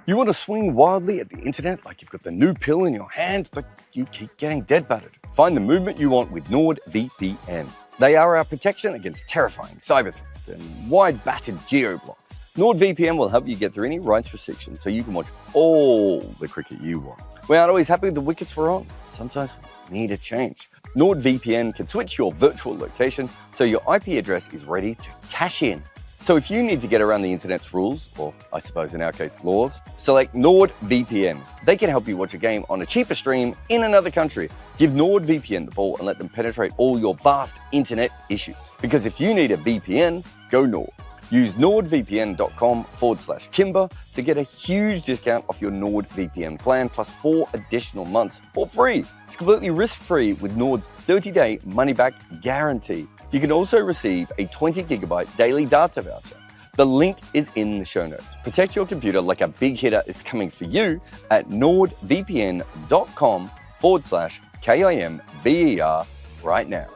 You want to swing wildly at the internet like you've got the new pill in your hand, but you keep getting dead battered. Find the movement you want with NordVPN. They are our protection against terrifying cyber threats and wide-battered geo-blocks. NordVPN will help you get through any rights restrictions so you can watch all the cricket you want. We aren't always happy the wickets were on. Sometimes we need a change. NordVPN can switch your virtual location so your IP address is ready to cash in. So if you need to get around the internet's rules, or I suppose in our case laws, select NordVPN. They can help you watch a game on a cheaper stream in another country. Give NordVPN the ball and let them penetrate all your vast internet issues. Because if you need a VPN, go Nord. Use nordvpn.com/Kimber to get a huge discount off your NordVPN plan plus 4 additional months for free. It's completely risk-free with Nord's 30-day money-back guarantee. You can also receive a 20-gigabyte daily data voucher. The link is in the show notes. Protect your computer like a big hitter is coming for you at nordvpn.com/KIMBER right now.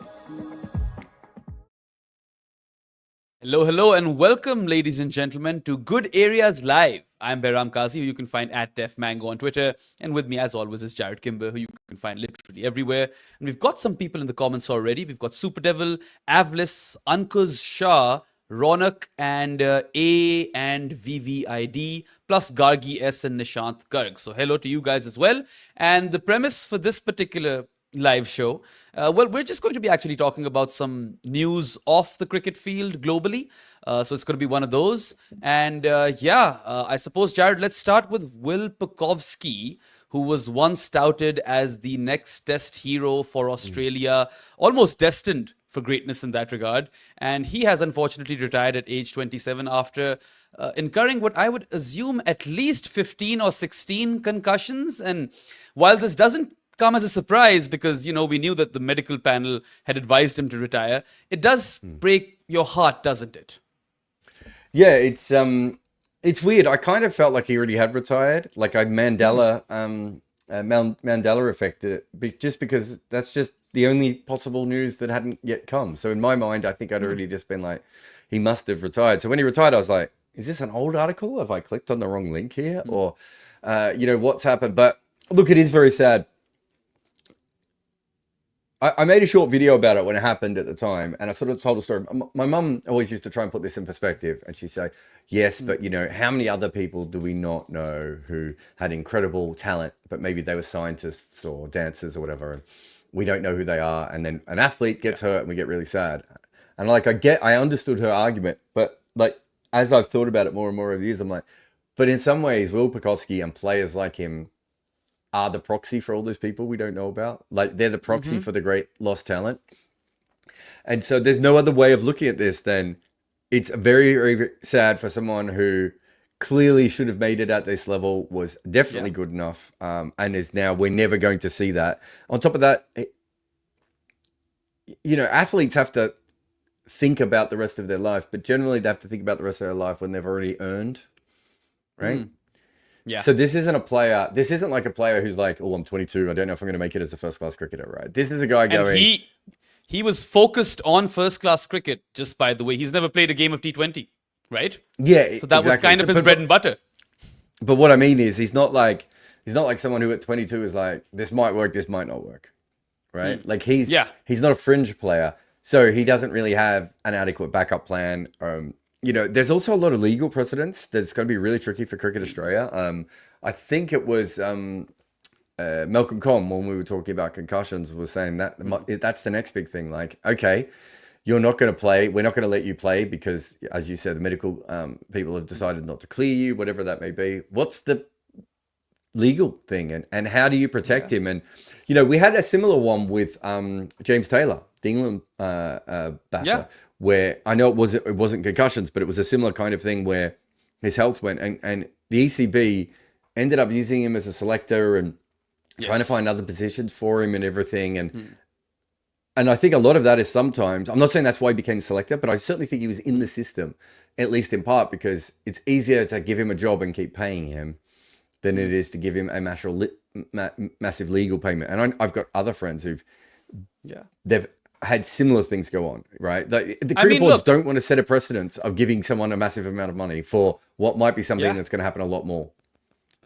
Hello, and welcome, ladies and gentlemen, to Good Areas Live. I'm Behram Qazi, who you can find at DefMango on Twitter. And with me, as always, is Jarrod Kimber, who you can find literally everywhere. And we've got some people in the comments already. We've got Super Devil, Avlis, Ankuz Shah, Ronak, and A and VVID, plus Gargi S and Nishant Garg. So hello to you guys as well. And the premise for this particular live show, well, we're just going to be actually talking about some news off the cricket field globally. So it's going to be one of those. And I suppose, Jarrod, let's start with Will Pucovski, who was once touted as the next test hero for Australia, almost destined for greatness in that regard. And he has unfortunately retired at age 27 after incurring what I would assume at least 15 or 16 concussions. And while this doesn't come as a surprise because, you know, we knew that the medical panel had advised him to retire, it does break your heart, doesn't it? Yeah, it's weird. I kind of felt like he already had retired. Like Mandela affected it, just because that's just the only possible news that hadn't yet come. So in my mind, I think I'd already just been like, he must have retired. So when he retired, I was like, is this an old article? Have I clicked on the wrong link here? Or, what's happened? But look, it is very sad. I made a short video about it when it happened at the time, and I sort of told a story. My mum always used to try and put this in perspective, and she'd say, yes, but, how many other people do we not know who had incredible talent, but maybe they were scientists or dancers or whatever, and we don't know who they are, and then an athlete gets hurt and we get really sad. And I understood her argument, but as I've thought about it more and more over the years, I'm like, but in some ways, Will Pucovski and players like him are the proxy for all those people we don't know about. Like, they're the proxy for the great lost talent. And so there's no other way of looking at this than it's very, very sad for someone who clearly should have made it at this level, was definitely good enough, and is now, we're never going to see that. On top of that, athletes have to think about the rest of their life, but generally they have to think about the rest of their life when they've already earned, right? Yeah. So this isn't like a player who's like, oh, I'm 22. I don't know if I'm going to make it as a first-class cricketer, right? This is a guy going... And he was focused on first-class cricket, just by the way. He's never played a game of T20, right? Yeah, so that was kind of his bread and butter. But what I mean is, he's not like someone who at 22 is like, this might work, this might not work, right? Like, he's not a fringe player, so he doesn't really have an adequate backup plan. There's also a lot of legal precedents that's going to be really tricky for Cricket Australia. I think it was Malcolm Com, when we were talking about concussions, was saying that that's the next big thing. Like, okay, you're not going to play. We're not going to let you play because, as you said, the medical people have decided not to clear you, whatever that may be. What's the legal thing? And how do you protect him? And, we had a similar one with James Taylor, the England batter. Yeah. Where I know it wasn't concussions, but it was a similar kind of thing where his health went, and the ECB ended up using him as a selector and trying to find other positions for him and everything. And I think a lot of that is sometimes, I'm not saying that's why he became selector, but I certainly think he was in the system, at least in part, because it's easier to give him a job and keep paying him than it is to give him a massive legal payment. And I've got other friends they've had similar things go on, right? The cricket boards don't want to set a precedence of giving someone a massive amount of money for what might be something that's going to happen a lot more.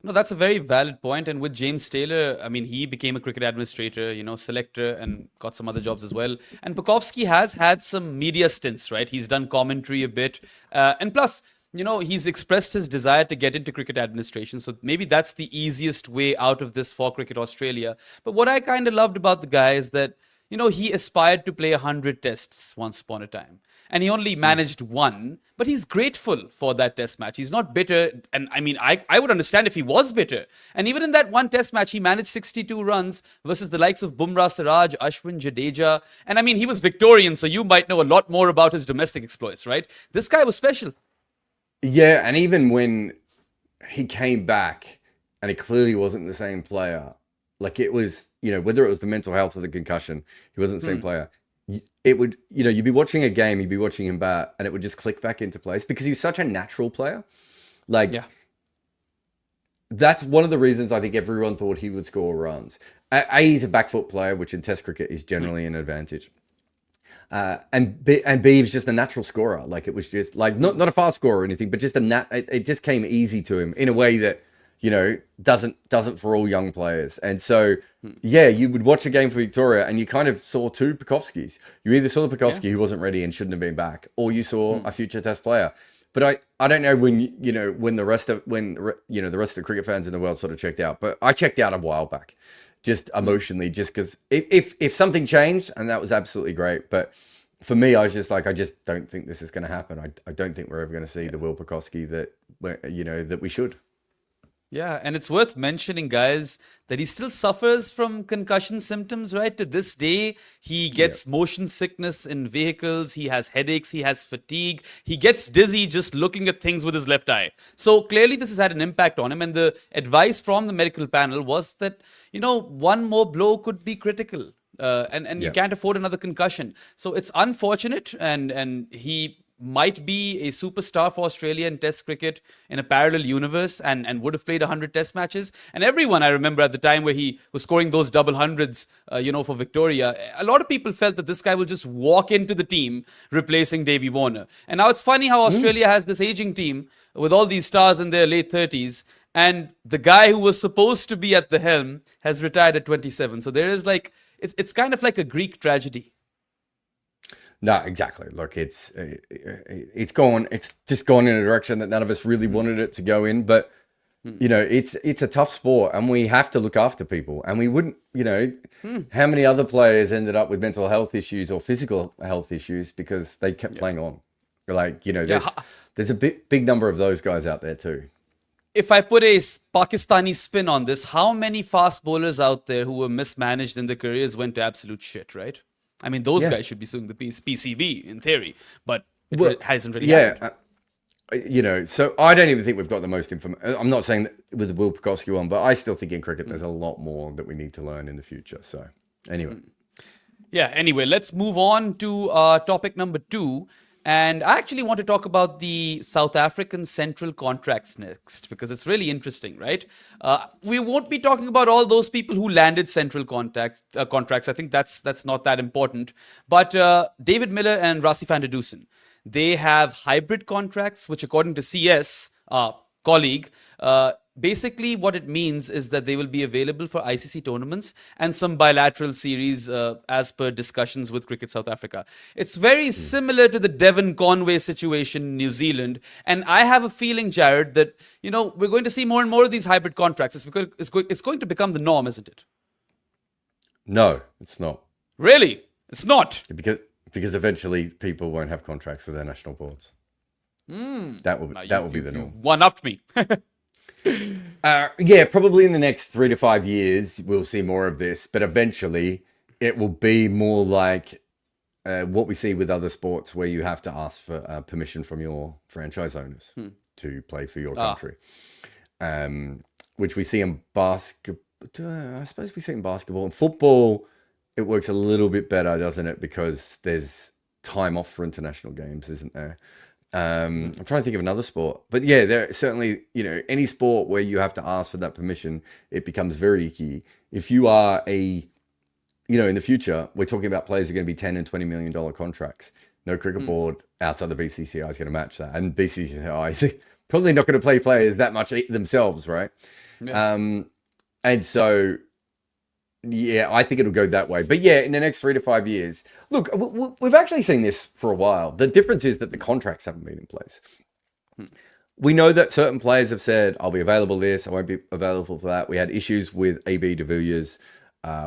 No, that's a very valid point. And with James Taylor, I mean, he became a cricket administrator, selector, and got some other jobs as well. And Pucovski has had some media stints, right? He's done commentary a bit. And plus, he's expressed his desire to get into cricket administration. So maybe that's the easiest way out of this for Cricket Australia. But what I kind of loved about the guy is that, he aspired to play 100 tests once upon a time. And he only managed one, but he's grateful for that test match. He's not bitter. And I mean, I would understand if he was bitter. And even in that one test match, he managed 62 runs versus the likes of Bumrah, Siraj, Ashwin, Jadeja. And I mean, he was Victorian, so you might know a lot more about his domestic exploits, right? This guy was special. Yeah, and even when he came back and he clearly wasn't the same player, like it was, whether it was the mental health or the concussion, he wasn't the same player. It would, you'd be watching a game, you'd be watching him bat, and it would just click back into place because he's such a natural player. That's one of the reasons I think everyone thought he would score runs. He's a back foot player, which in Test cricket is generally an advantage. And B, he was just a natural scorer. Like it was just like not a fast scorer or anything, but just it just came easy to him in a way that doesn't for all young players. And so, you would watch a game for Victoria and you kind of saw two Pucovskis. You either saw the Pucovski who wasn't ready and shouldn't have been back, or you saw a future Test player. But I don't know when the rest of the cricket fans in the world sort of checked out. But I checked out a while back, just emotionally, just because if something changed, and that was absolutely great. But for me, I was just like, I just don't think this is going to happen. I don't think we're ever going to see the Will Pucovski that we should. Yeah, and it's worth mentioning, guys, that he still suffers from concussion symptoms, right? To this day, he gets motion sickness in vehicles, he has headaches, he has fatigue, he gets dizzy just looking at things with his left eye. So clearly this has had an impact on him, and the advice from the medical panel was that, one more blow could be critical, and you can't afford another concussion. So it's unfortunate, and he might be a superstar for Australia in Test cricket in a parallel universe and would have played 100 Test matches. And everyone, I remember at the time where he was scoring those double hundreds, for Victoria, a lot of people felt that this guy will just walk into the team replacing Davey Warner. And now it's funny how Australia has this aging team with all these stars in their late 30s. And the guy who was supposed to be at the helm has retired at 27. So there is it's kind of like a Greek tragedy. No, exactly. Look, it's just gone in a direction that none of us really wanted it to go in. But it's a tough sport, and we have to look after people. And we wouldn't, how many other players ended up with mental health issues or physical health issues because they kept playing on. There's a big number of those guys out there too. If I put a Pakistani spin on this, how many fast bowlers out there who were mismanaged in their careers went to absolute shit, right? I mean, those guys should be suing the PCB in theory, but it hasn't really happened. So I don't even think we've got the most information. I'm not saying that with the Will Pucovski one, but I still think in cricket there's a lot more that we need to learn in the future. So anyway. Anyway, let's move on to topic number 2. And I actually want to talk about the South African central contracts next, because it's really interesting, right? We won't be talking about all those people who landed central contracts. I think that's not that important. But David Miller and Rassie van der Dusen, they have hybrid contracts, which according to CS, colleague, basically what it means is that they will be available for ICC tournaments and some bilateral series as per discussions with Cricket South Africa. It's very similar to the Devon Conway situation in New Zealand. And I have a feeling, Jarrod, that, we're going to see more and more of these hybrid contracts. It's going to become the norm, isn't it? No, it's not. Really? It's not? Because eventually people won't have contracts with their national boards. That will be the norm. You've one-upped me. Probably in the next 3 to 5 years, we'll see more of this, but eventually it will be more like what we see with other sports where you have to ask for permission from your franchise owners to play for your country, which we see in basketball. I suppose we see in basketball. In football, it works a little bit better, doesn't it? Because there's time off for international games, isn't there? I'm trying to think of another sport, but there certainly, any sport where you have to ask for that permission, it becomes very key. If you are in the future, we're talking about players who are going to be $10 and $20 million contracts. No cricket board outside the BCCI is going to match that, and BCCI is probably not going to play players that much themselves, right? Yeah. And so, yeah, I think it'll go that way. But yeah, in the next 3 to 5 years, look, we've actually seen this for a while. The difference is that the contracts haven't been in place. We know that certain players have said, I'll be available this, I won't be available for that. We had issues with AB de Villiers.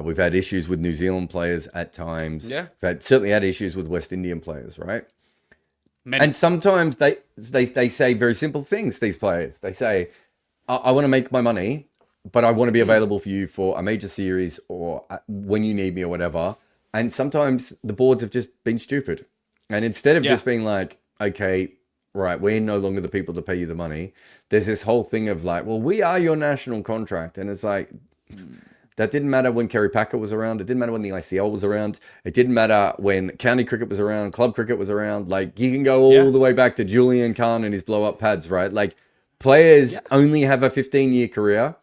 We've had issues with New Zealand players at times. Yeah. We've certainly had issues with West Indian players, right? Many. And sometimes they say very simple things, these players. They say, I want to make my money, but I want to be available for you for a major series or when you need me or whatever. And sometimes the boards have just been stupid. And instead of just being like, okay, right, we're no longer the people to pay you the money, there's this whole thing of like, well, we are your national contract. And it's like, that didn't matter when Kerry Packer was around. It didn't matter when the ICL was around. It didn't matter when county cricket was around, club cricket was around. Like, you can go all the way back to Julian Khan and his blow-up pads, right? Like, players only have a 15-year career,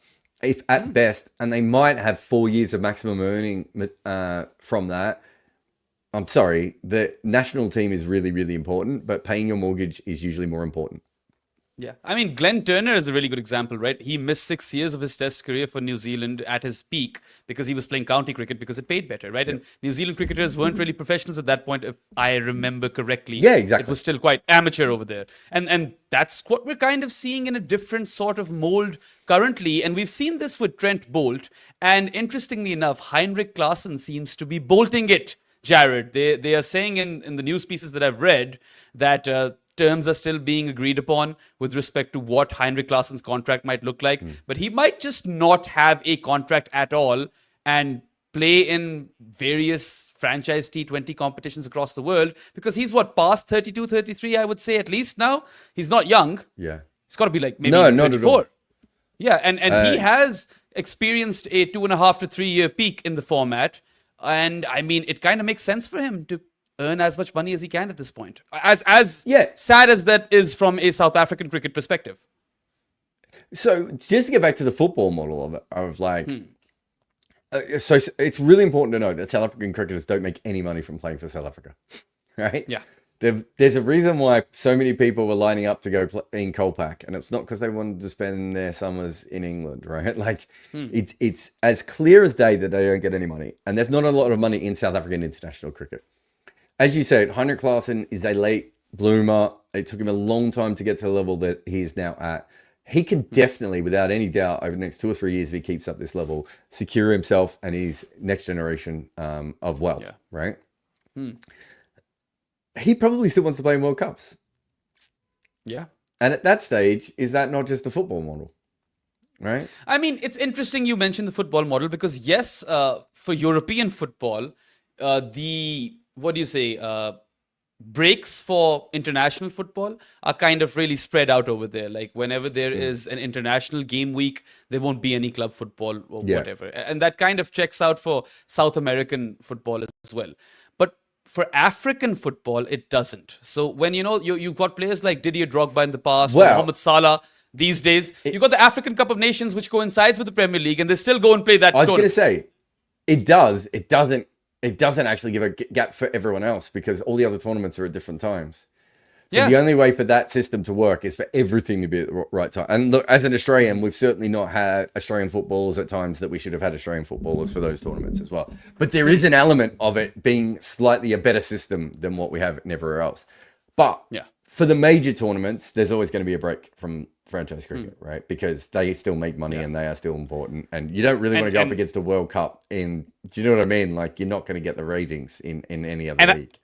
if at best, and they might have 4 years of maximum earning from that. I'm sorry, the national team is really, really important, but paying your mortgage is usually more important. Yeah. I mean, Glenn Turner is a really good example, right? He missed 6 years of his test career for New Zealand at his peak because he was playing county cricket because it paid better, right? And New Zealand cricketers weren't really professionals at that point, if I remember correctly. Yeah, exactly. It was still quite amateur over there. And that's what we're kind of seeing in a different sort of mold currently. And we've seen this with Trent Bolt. And interestingly enough, Heinrich Klaasen seems to be bolting it, Jarrod. They are saying in the news pieces that I've read that terms are still being agreed upon with respect to what Heinrich Klaasen's contract might look like. But he might just not have a contract at all and play in various franchise T20 competitions across the world because he's past 32, 33, I would say at least now. He's not young. Yeah. It's got to be like maybe not 34. at all. Yeah, and he has experienced a 2.5 to 3 year peak in the format. And I mean, it kind of makes sense for him to earn as much money as he can at this point. As sad as that is from a South African cricket perspective. So just to get back to the football model of like, so it's really important to know that South African cricketers don't make any money from playing for South Africa, right? Yeah. There's a reason why so many people were lining up to go play in Kolpak, and it's not because they wanted to spend their summers in England, right? Like, it's as clear as day that they don't get any money, and there's not a lot of money in South African international cricket. As you said, Heinrich Klaasen is a late bloomer. It took him a long time to get to the level that he is now at. He can definitely, without any doubt, over the next 2 or 3 years, if he keeps up this level, secure himself and his next generation of wealth, right? He probably still wants to play in World Cups. Yeah. And at that stage, is that not just the football model? Right? I mean, it's interesting you mentioned the football model because, yes, for European football, breaks for international football are kind of really spread out over there. Like whenever there is an international game week, there won't be any club football or whatever. And that kind of checks out for South American football as well. But for African football, it doesn't. So when, you've got players like Didier Drogba in the past, Mohamed Salah these days, you've got the African Cup of Nations, which coincides with the Premier League, and they still go and play that tournament. I was going to say, it does. It doesn't actually give a gap for everyone else because all the other tournaments are at different times. So the only way for that system to work is for everything to be at the right time. And look, as an Australian, we've certainly not had Australian footballers at times that we should have had Australian footballers for those tournaments as well. But there is an element of it being slightly a better system than what we have everywhere else. But for the major tournaments, there's always going to be a break from franchise cricket, right? Because they still make money and they are still important. And you don't really want to go up against the World Cup do you know what I mean? Like, you're not going to get the ratings in any other league.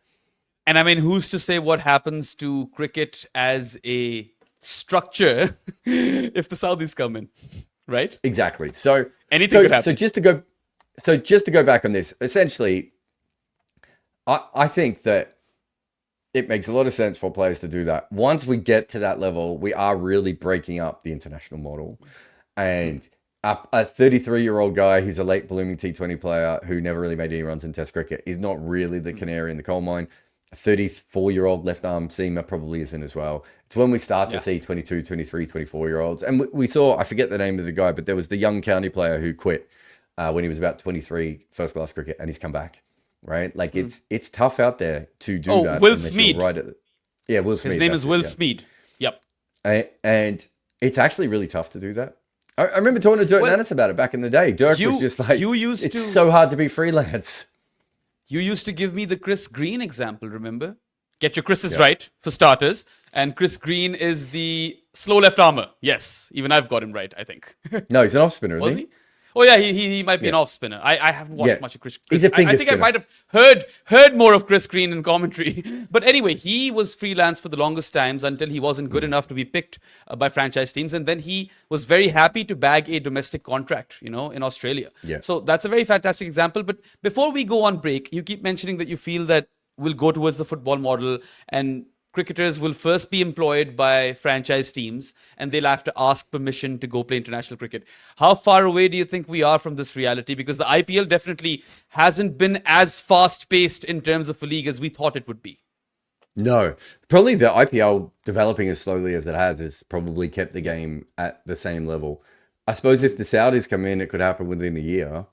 And I mean, who's to say what happens to cricket as a structure if the Saudis come in, right? Exactly. So anything could happen. So just to go back on this, essentially, I think that it makes a lot of sense for players to do that. Once we get to that level, we are really breaking up the international model. And a 33-year-old guy who's a late blooming T20 player who never really made any runs in Test cricket is not really the canary in the coal mine. A 34-year-old left-arm seamer probably isn't as well. It's when we start to see 22, 23, 24-year-olds. And we saw, I forget the name of the guy, but there was the young county player who quit when he was about 23, first-class cricket, and he's come back. Right? Like, it's tough out there to do that. Will Smeed. Will Smeed. His name is Will Smeed. Yep. And it's actually really tough to do that. I remember talking to Dirk Nannis about it back in the day. Dirk was just like, it's so hard to be freelance. You used to give me the Chris Green example, remember? Get your Chris's right, for starters. And Chris Green is the slow left armour. Yes, even I've got him right, I think. No, he's an off spinner, isn't he? Oh yeah, he might be an off spinner. I haven't watched much of Chris. He's a finger I think spinner. I might have heard more of Chris Green in commentary. But anyway, he was freelance for the longest times until he wasn't good enough to be picked by franchise teams, and then he was very happy to bag a domestic contract, in Australia. Yeah. So that's a very fantastic example. But before we go on break, you keep mentioning that you feel that we'll go towards the football model and cricketers will first be employed by franchise teams and they'll have to ask permission to go play international cricket. How far away do you think we are from this reality? Because the IPL definitely hasn't been as fast-paced in terms of a league as we thought it would be. No, probably the IPL developing as slowly as it has probably kept the game at the same level. I suppose if the Saudis come in, it could happen within a year.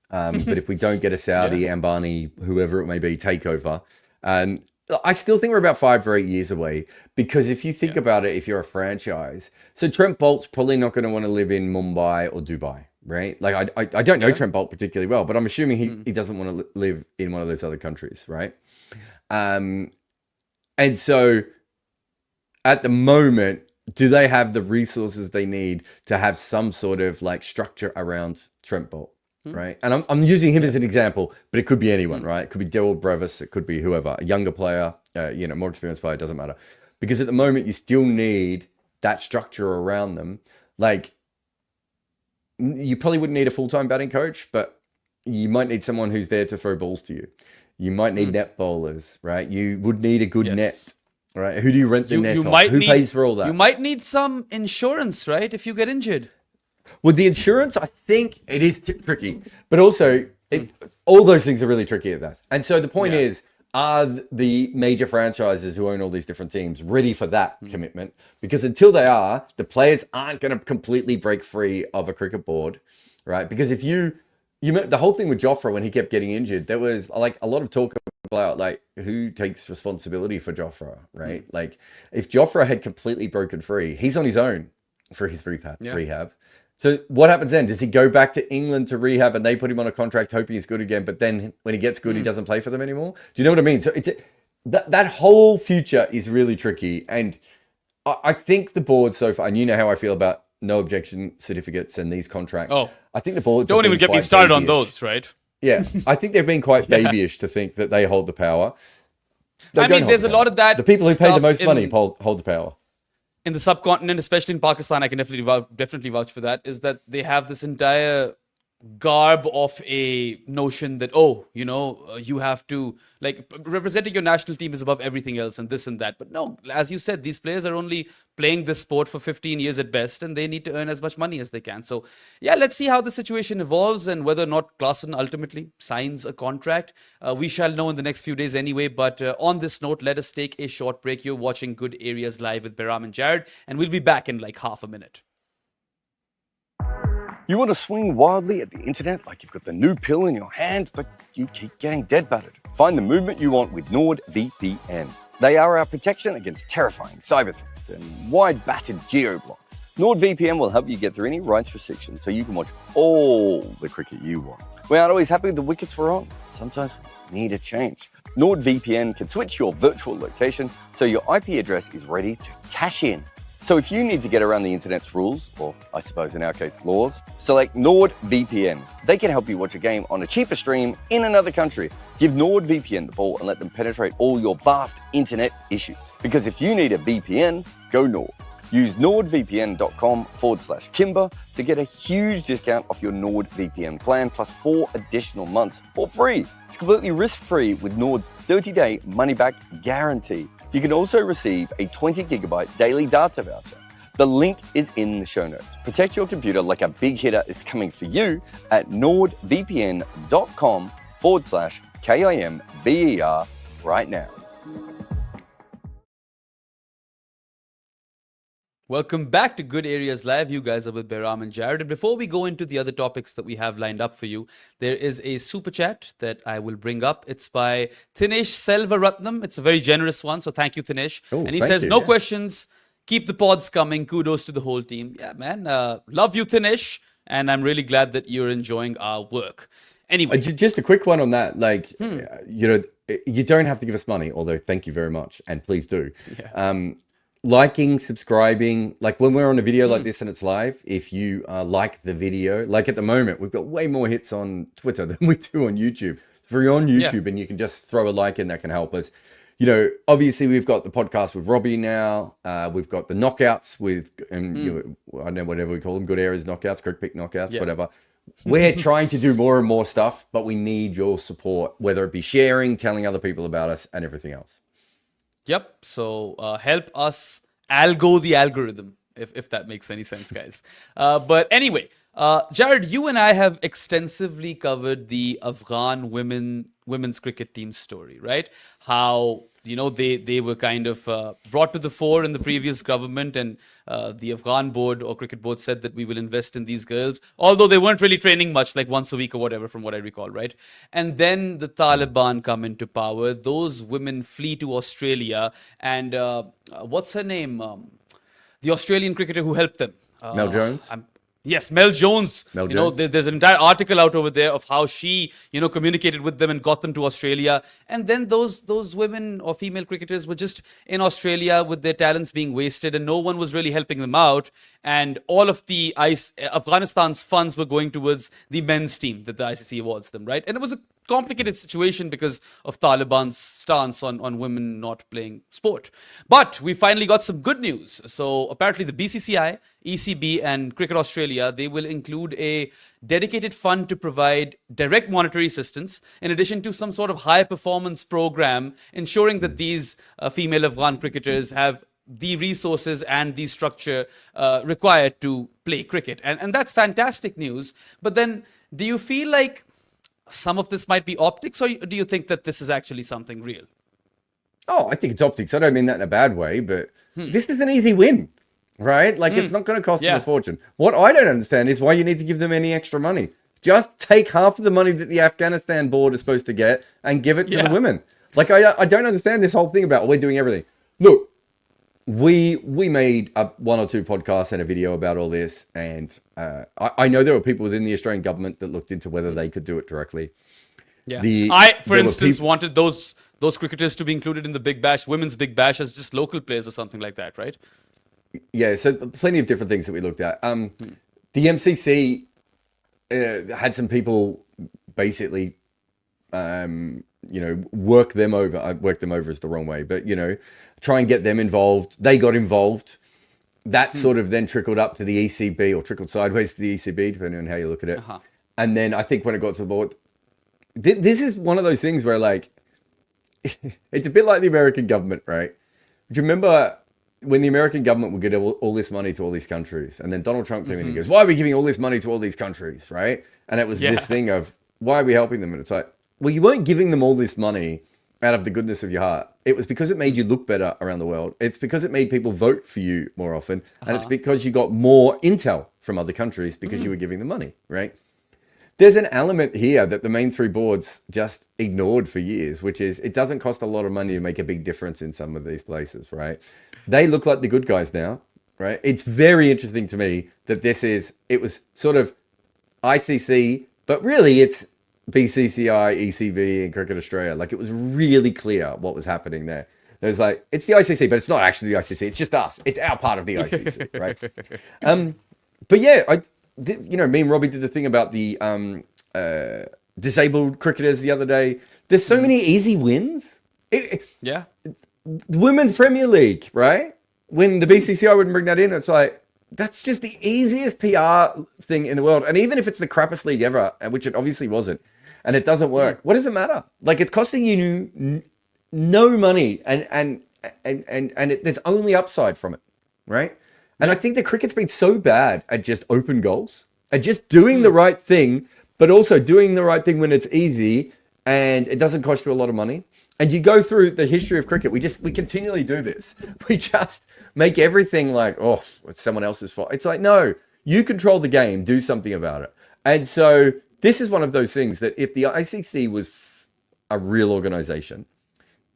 But if we don't get a Saudi, Ambani, whoever it may be, takeover, I still think we're about 5 or 8 years away, because if you think about it, if you're a franchise, so Trent Bolt's probably not going to want to live in Mumbai or Dubai, right? Like I don't know Trent Bolt particularly well, but I'm assuming he doesn't want to live in one of those other countries, right? And so at the moment, do they have the resources they need to have some sort of like structure around Trent Bolt? Right, and I'm using him as an example, but it could be anyone, right? It could be Daryl Brevis, it could be whoever, a younger player, more experienced player, doesn't matter. Because at the moment, you still need that structure around them. Like, you probably wouldn't need a full-time batting coach, but you might need someone who's there to throw balls to you. You might need net bowlers, right? You would need a good net, right? Who do you rent the net off? Who pays for all that? You might need some insurance, right? If you get injured. With the insurance, I think it is tricky, but also all those things are really tricky at that. And so the point is, are the major franchises who own all these different teams ready for that commitment? Because until they are, the players aren't going to completely break free of a cricket board, right? Because if you the whole thing with Jofra when he kept getting injured, there was like a lot of talk about like who takes responsibility for Jofra, right? Like if Jofra had completely broken free, he's on his own for his rehab. So what happens then? Does he go back to England to rehab and they put him on a contract hoping he's good again, but then when he gets good, he doesn't play for them anymore? Do you know what I mean? So it's that whole future is really tricky. And I think the board so far, and you know how I feel about no objection certificates and these contracts. Oh, I think the board don't even get me started on those, right? Yeah, I think they've been quite babyish to think that they hold the power. I mean, there's a lot of that. The people who pay the most money hold the power. In the subcontinent, especially in Pakistan, I can definitely vouch for that, is that they have this entire garb of a notion that, you have to, like, representing your national team is above everything else and this and that. But no, as you said, these players are only playing this sport for 15 years at best, and they need to earn as much money as they can. So, yeah, let's see how the situation evolves and whether or not Klaasen ultimately signs a contract. We shall know in the next few days anyway. But on this note, let us take a short break. You're watching Good Areas Live with Behram and Jarrod, and we'll be back in like half a minute. You want to swing wildly at the internet like you've got the new pill in your hand, but you keep getting dead battered. Find the movement you want with NordVPN. They are our protection against terrifying cyber threats and wide-battered geo-blocks. NordVPN will help you get through any rights restrictions so you can watch all the cricket you want. We aren't always happy the wickets were on. Sometimes we need a change. NordVPN can switch your virtual location so your IP address is ready to cash in. So if you need to get around the internet's rules, or I suppose in our case laws, select NordVPN. They can help you watch a game on a cheaper stream in another country. Give NordVPN the ball and let them penetrate all your vast internet issues. Because if you need a VPN, go Nord. Use nordvpn.com/Kimber to get a huge discount off your NordVPN plan plus 4 additional months for free. It's completely risk-free with Nord's 30-day money-back guarantee. You can also receive a 20-gigabyte daily data voucher. The link is in the show notes. Protect your computer like a big hitter is coming for you at nordvpn.com/KIMBER right now. Welcome back to Good Areas Live. You guys are with Behram and Jarrod. And before we go into the other topics that we have lined up for you, there is a super chat that I will bring up. It's by Thinesh Selvaratnam. It's a very generous one, so thank you, Thinesh. And he says, no questions, Keep the pods coming. Kudos to the whole team. Yeah, man. Love you, Thinish. And I'm really glad that you're enjoying our work. Anyway. Just a quick one on that. Like, you don't have to give us money, although thank you very much. And please do. Yeah. Liking, subscribing, like when we're on a video like this and it's live, if you like the video, like at the moment, we've got way more hits on Twitter than we do on YouTube. If you're on YouTube and you can just throw a like in, that can help us. You know, obviously we've got the podcast with Robbie now. We've got the knockouts with, I don't know, whatever we call them, good areas knockouts, quick pick knockouts, whatever. We're trying to do more and more stuff, but we need your support, whether it be sharing, telling other people about us and everything else. Yep. So help us algo the algorithm, if that makes any sense, guys. But anyway, Jarrod, you and I have extensively covered the Afghan women's cricket team story, right? How, you know, they were kind of brought to the fore in the previous government, and the Afghan board or cricket board said that we will invest in these girls, although they weren't really training much, like once a week or whatever, from what I recall, right? And then the Taliban come into power. Those women flee to Australia, and what's her name? The Australian cricketer who helped them. Mel Jones? Yes, Mel Jones. You know, there's an entire article out over there of how she, you know, communicated with them and got them to Australia. And then those women or female cricketers were just in Australia with their talents being wasted, and no one was really helping them out. And all of the Afghanistan's funds were going towards the men's team that the ICC awards them, right? And it was a complicated situation because of Taliban's stance on women not playing sport. But we finally got some good news. So apparently the BCCI, ECB and Cricket Australia, they will include a dedicated fund to provide direct monetary assistance in addition to some sort of high performance program, ensuring that these female Afghan cricketers have the resources and the structure required to play cricket. And that's fantastic news. But then do you feel like some of this might be optics, or do you think that this is actually something real? Oh, I think it's optics. I don't mean that in a bad way, but this is an easy win, right? Like, it's not going to cost them a fortune. What I don't understand is why you need to give them any extra money. Just take half of the money that the Afghanistan board is supposed to get and give it to the women. Like, I don't understand this whole thing about we're doing everything. Look, we made one or two podcasts and a video about all this, and I know there were people within the Australian government that looked into whether they could do it directly. Yeah, I, for instance, wanted those cricketers to be included in the Big Bash, women's Big Bash, as just local players or something like that, right? Yeah, so plenty of different things that we looked at. The MCC had some people basically, you know, work them over is the wrong way, but, you know, try and get them involved. They got involved. That sort of then trickled up to the ECB, or trickled sideways to the ECB, depending on how you look at it. And then I think when it got to the board, this is one of those things where, like, it's a bit like the American government, right? Do you remember when the American government would give all this money to all these countries, and then Donald Trump came in and he goes, why are we giving all this money to all these countries, right? And it was this thing of, why are we helping them? And it's like, well, you weren't giving them all this money out of the goodness of your heart. It was because it made you look better around the world. It's because it made people vote for you more often. And it's because you got more intel from other countries because you were giving them money, right? There's an element here that the main three boards just ignored for years, which is it doesn't cost a lot of money to make a big difference in some of these places, right? They look like the good guys now, right? It's very interesting to me that it was sort of ICC, but really it's BCCI, ECB, and Cricket Australia. Like, it was really clear what was happening there. There's like, it's the ICC, but it's not actually the ICC. It's just us. It's our part of the ICC, right? But yeah, you know, me and Robbie did the thing about the disabled cricketers the other day. There's so many easy wins. The Women's Premier League, right? When the BCCI wouldn't bring that in, it's like, that's just the easiest PR thing in the world. And even if it's the crappiest league ever, which it obviously wasn't, and it doesn't work, what does it matter? Like, it's costing you no money, and there's only upside from it, right? And I think the cricket's been so bad at just open goals, at just doing the right thing, but also doing the right thing when it's easy and it doesn't cost you a lot of money. And you go through the history of cricket, we continually do this. We just make everything like, oh, it's someone else's fault. It's like, no, you control the game, do something about it. And so this is one of those things that if the ICC was a real organization,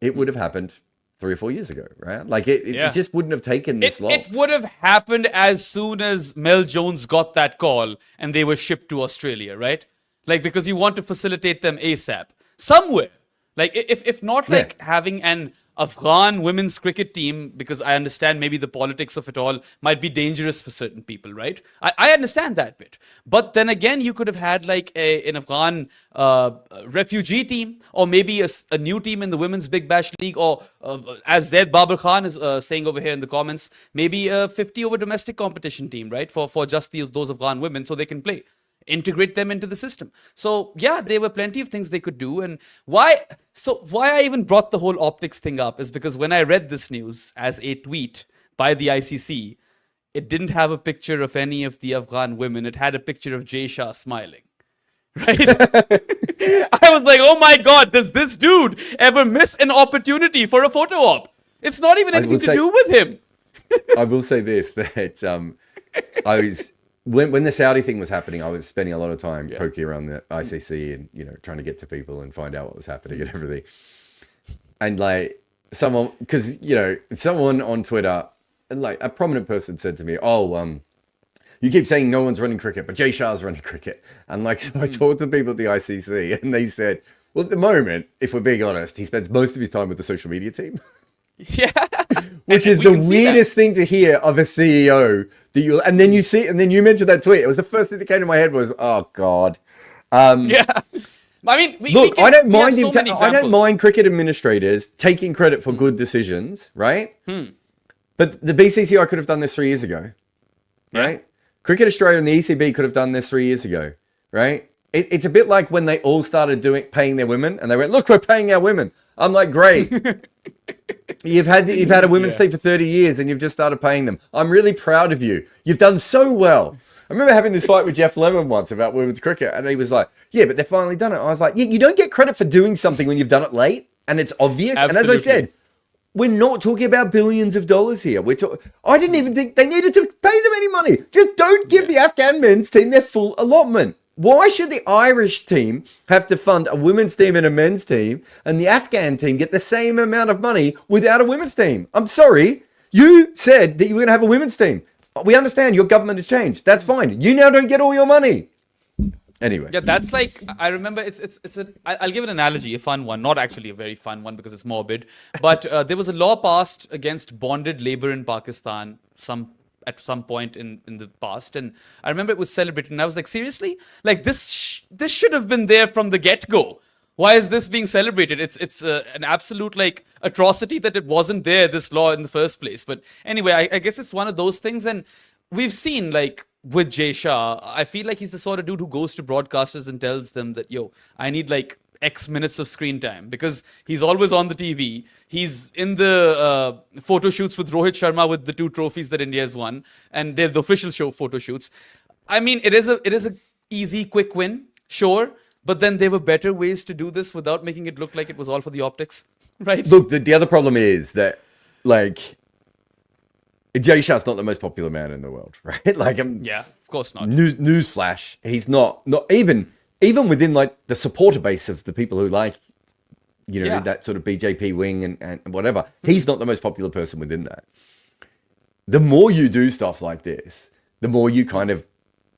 it would have happened 3 or 4 years ago, right? Like it just wouldn't have taken this long. It would have happened as soon as Mel Jones got that call and they were shipped to Australia, right? Like, because you want to facilitate them ASAP. Somewhere. Like, if not like having an Afghan women's cricket team, because I understand maybe the politics of it all might be dangerous for certain people, right? I understand that bit. But then again, you could have had like an Afghan refugee team, or maybe a new team in the Women's Big Bash League, or as Zaid Babar Khan is saying over here in the comments, maybe a 50 over domestic competition team, right? For just those Afghan women so they can play. Integrate them into the system. So yeah, there were plenty of things they could do. And why I even brought the whole optics thing up is because when I read this news as a tweet by the ICC, it didn't have a picture of any of the Afghan women. It had a picture of Jay Shah smiling. Right? I was like, oh my God, does this dude ever miss an opportunity for a photo op? It's not even anything to do with him. I will say this, that when the Saudi thing was happening, I was spending a lot of time poking around the ICC and, you know, trying to get to people and find out what was happening and everything. And like someone on Twitter, like a prominent person said to me, you keep saying no one's running cricket, but Jay Shah's running cricket. And like, so I talked to people at the ICC and they said, well, at the moment, if we're being honest, he spends most of his time with the social media team. Yeah. Which is the weirdest thing to hear of a CEO. And then you mentioned that tweet. It was the first thing that came to my head was, oh God. Yeah. I mean, I don't mind I don't mind cricket administrators taking credit for good decisions, right? But the BCCI could have done this 3 years ago, right? Cricket Australia and the ECB could have done this 3 years ago, right? It's a bit like when they all started paying their women, and they went, "Look, we're paying our women." I'm like, "Great, you've had a women's team for 30 years, and you've just started paying them. I'm really proud of you. You've done so well." I remember having this fight with Jeff Lemon once about women's cricket, and he was like, "Yeah, but they've finally done it." I was like, "Yeah, you don't get credit for doing something when you've done it late, and it's obvious." Absolutely. And as I said, we're not talking about billions of dollars here. I didn't even think they needed to pay them any money. Just don't give the Afghan men's team their full allotment. Why should the Irish team have to fund a women's team and a men's team, and the Afghan team get the same amount of money without a women's team? I'm sorry. You said that you were going to have a women's team. We understand your government has changed. That's fine. You now don't get all your money. Anyway. Yeah, that's like, I remember I'll give an analogy, a fun one, not actually a very fun one because it's morbid, but there was a law passed against bonded labor in Pakistan at some point in the past, and I remember it was celebrated, and I was like, seriously? Like, this should have been there from the get-go. Why is this being celebrated? It's an absolute like atrocity that it wasn't there, this law in the first place. But anyway, I guess it's one of those things, and we've seen like with Jay Shah, I feel like he's the sort of dude who goes to broadcasters and tells them that, yo, I need like X minutes of screen time, because he's always on the TV. He's in the photo shoots with Rohit Sharma with the 2 trophies that India has won, and they're the official show photo shoots. I mean, it is a easy, quick win, sure, but then there were better ways to do this without making it look like it was all for the optics, right? Look, the other problem is that, like, Jay Shah's not the most popular man in the world, right? Like, yeah, of course not. Newsflash, he's not even within like the supporter base of the people who like, you know, that sort of BJP wing and whatever. He's not the most popular person within that. The more you do stuff like this, the more you kind of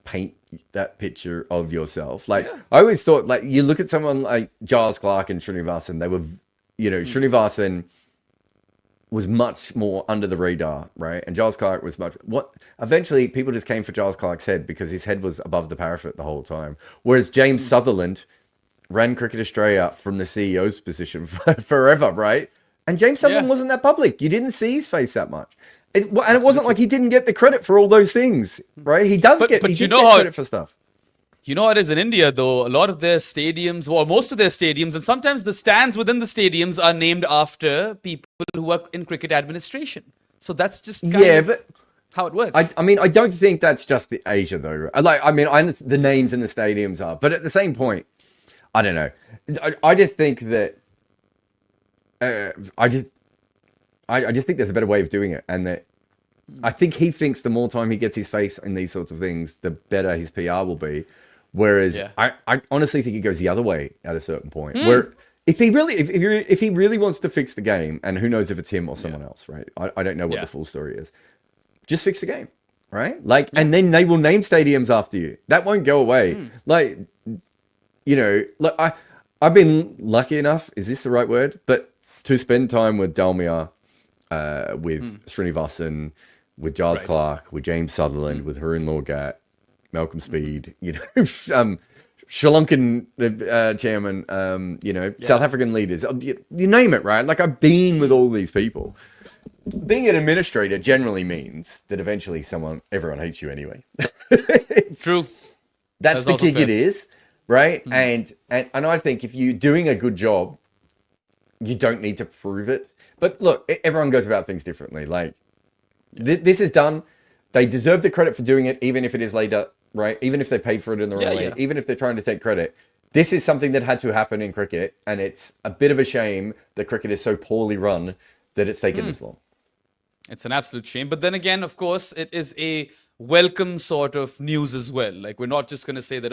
paint that picture of yourself. Like, I always thought, like, you look at someone like Giles Clark and Srinivasan, they were, you know, Srinivasan was much more under the radar, right? And Giles Clark was eventually people just came for Giles Clark's head because his head was above the parapet the whole time. Whereas James Sutherland ran Cricket Australia from the CEO's position forever, right? And James Sutherland wasn't that public. You didn't see his face that much. And it wasn't like he didn't get the credit for all those things, right? He does get credit for stuff. You know how it is in India, though. A lot of their stadiums, or most of their stadiums, and sometimes the stands within the stadiums are named after people who work in cricket administration. So that's just kind of how it works. I mean, I don't think that's just the Asia, though. The names in the stadiums are, but at the same point, I don't know. I just think that I just think there's a better way of doing it, and that I think he thinks the more time he gets his face in these sorts of things, the better his PR will be. Whereas I honestly think it goes the other way at a certain point, where if he really wants to fix the game, and who knows if it's him or someone else, right? I don't know what the full story is. Just fix the game, right? Like, and then they will name stadiums after you. That won't go away. Like, you know, like I've been lucky enough, is this the right word? But to spend time with Dalmia, with Srinivasan, with Giles Clark, with James Sutherland, with Haroon Lorgat, Malcolm Speed, you know, Sri Lankan chairman, you know, South African leaders, you name it, right? Like, I've been with all these people. Being an administrator generally means that eventually everyone hates you anyway. True. That's the gig it is, right? And I think if you're doing a good job, you don't need to prove it. But look, everyone goes about things differently. Like, this is done. They deserve the credit for doing it, even if it is later, right? Even if they paid for it in the wrong way, even if they're trying to take credit. This is something that had to happen in cricket, and it's a bit of a shame that cricket is so poorly run that it's taken this long. It's an absolute shame. But then again, of course, it is a welcome sort of news as well. Like, we're not just going to say that,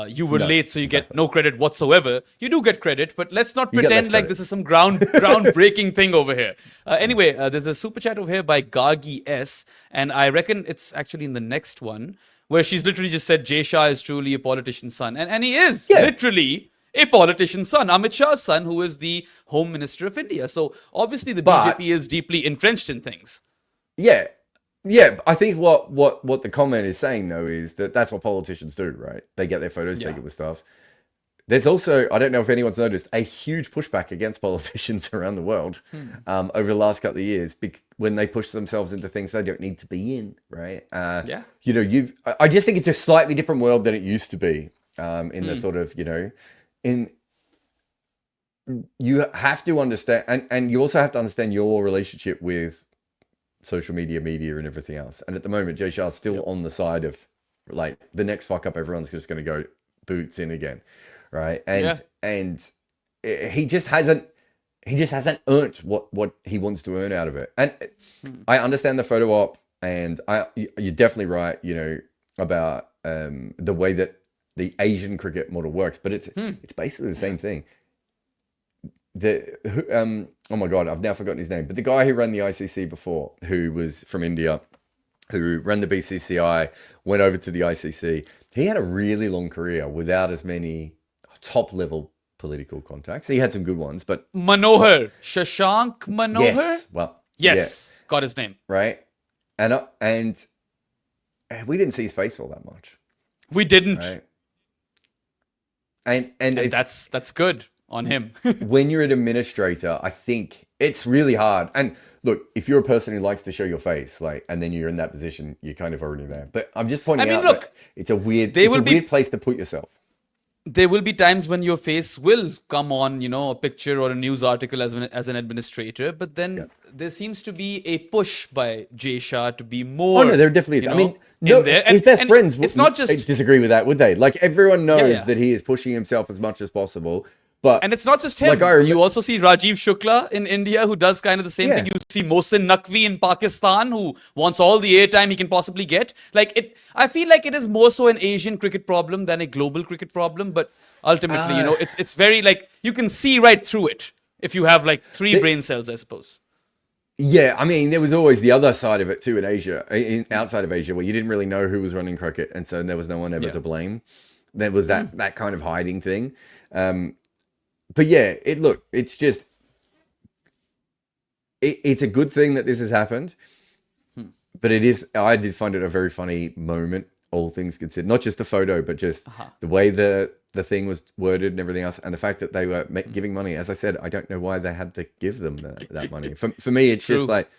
you were late, so you get no credit whatsoever. You do get credit, but let's not pretend like this is some groundbreaking thing over here. Anyway, there's a super chat over here by Gargi S, and I reckon it's actually in the next one, where she's literally just said Jay Shah is truly a politician's son. And he is literally a politician's son, Amit Shah's son, who is the Home Minister of India. So obviously the BJP is deeply entrenched in things. Yeah. I think what the comment is saying, though, is that that's what politicians do, right? They get their photos taken with stuff. There's also, I don't know if anyone's noticed, a huge pushback against politicians around the world over the last couple of years when they push themselves into things they don't need to be in, right? You know, I just think it's a slightly different world than it used to be in the sort of, you know, you have to understand, and you also have to understand your relationship with social media, and everything else. And at the moment, Jay Shah's still on the side of, like, the next fuck up, everyone's just going to go boots in again, right? And he just hasn't earned what he wants to earn out of it. And I understand the photo op, and you're definitely right, you know, about the way that the Asian cricket model works, but it's basically the same thing. Oh my God, I've now forgotten his name, but the guy who ran the ICC before, who was from India, who ran the BCCI, went over to the ICC. He had a really long career without as many top level political contacts. He had some good ones, but Manohar, Shashank Manohar. Yes, got his name right. And we didn't see his face all that much. We didn't. Right? And that's good on him. When you're an administrator, I think it's really hard. And look, if you're a person who likes to show your face, like, and then you're in that position, you're kind of already there. But I'm just pointing out that it's a weird place to put yourself. There will be times when your face will come on, you know, a picture or a news article as an administrator, but then there seems to be a push by Jay Shah to be more. Oh no, there definitely is. You know, I mean, no, his best friends it's not just disagree with that, would they? Like, everyone knows that he is pushing himself as much as possible. And it's not just him. You also see Rajiv Shukla in India, who does kind of the same thing. You see Mohsin Naqvi in Pakistan, who wants all the airtime he can possibly get. I feel like it is more so an Asian cricket problem than a global cricket problem. But ultimately, you know, it's very, like, you can see right through it if you have, like, three brain cells, I suppose. Yeah, I mean, there was always the other side of it too in Asia, outside of Asia, where you didn't really know who was running cricket, and so there was no one ever to blame. There was that kind of hiding thing. But yeah, it's just, it's a good thing that this has happened, but I did find it a very funny moment, all things considered. Not just the photo, but just the way the thing was worded and everything else, and the fact that they were giving money. As I said, I don't know why they had to give them that money. For me, it's just like,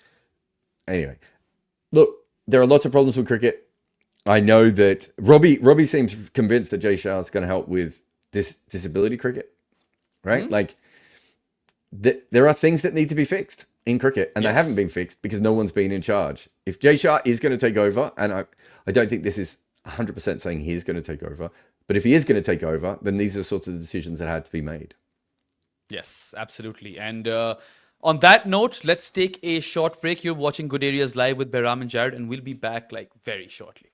anyway, look, there are lots of problems with cricket. I know that Robbie seems convinced that Jay Shah is going to help with this disability cricket. Right? Like, there are things that need to be fixed in cricket, and they haven't been fixed because no one's been in charge. If Jay Shah is going to take over, and I don't think this is 100% saying he is going to take over, but if he is going to take over, then these are sorts of decisions that had to be made. Yes, absolutely. And on that note, let's take a short break. You're watching Good Areas Live with Behram and Jarrod, and we'll be back, like, very shortly.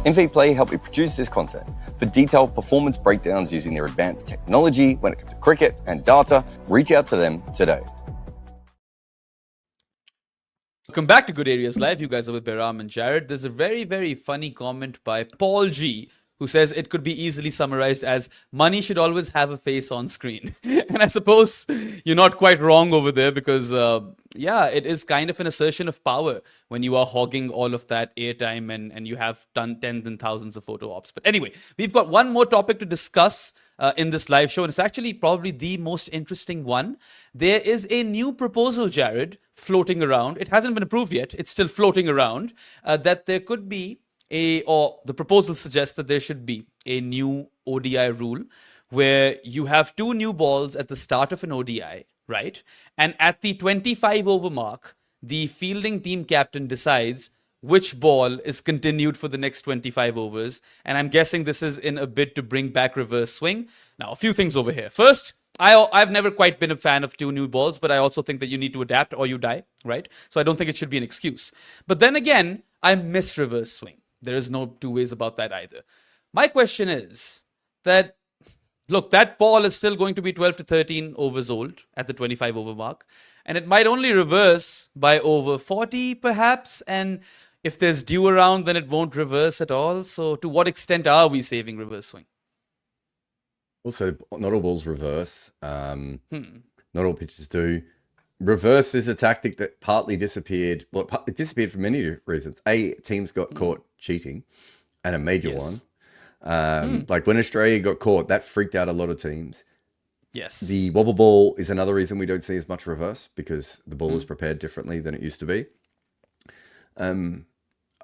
NVPlay help me produce this content. For detailed performance breakdowns using their advanced technology when it comes to cricket and data, reach out to them today. Welcome back to Good Areas Live. You guys are with Behram and Jarrod. There's a very, very funny comment by Paul G, who says it could be easily summarized as money should always have a face on screen. And I suppose you're not quite wrong over there because, it is kind of an assertion of power when you are hogging all of that airtime and you have done tens and thousands of photo ops. But anyway, we've got one more topic to discuss in this live show, and it's actually probably the most interesting one. There is a new proposal, Jarrod, floating around. It hasn't been approved yet. It's still floating around that there could be the proposal suggests that there should be a new ODI rule where you have 2 new balls at the start of an ODI, right? And at the 25 over mark, the fielding team captain decides which ball is continued for the next 25 overs. And I'm guessing this is in a bid to bring back reverse swing. Now, a few things over here. First, I've never quite been a fan of 2 new balls, but I also think that you need to adapt or you die, right? So I don't think it should be an excuse. But then again, I miss reverse swing. There is no two ways about that either. My question is that, look, that ball is still going to be 12 to 13 overs old at the 25 over mark. And it might only reverse by over 40 perhaps. And if there's dew around, then it won't reverse at all. So to what extent are we saving reverse swing? Also, not all balls reverse. Not all pitches do. Reverse is a tactic that partly disappeared. Well, it disappeared for many reasons. Teams got caught cheating, and a major one. Like when Australia got caught, that freaked out a lot of teams. Yes. The wobble ball is another reason we don't see as much reverse because the ball is prepared differently than it used to be. I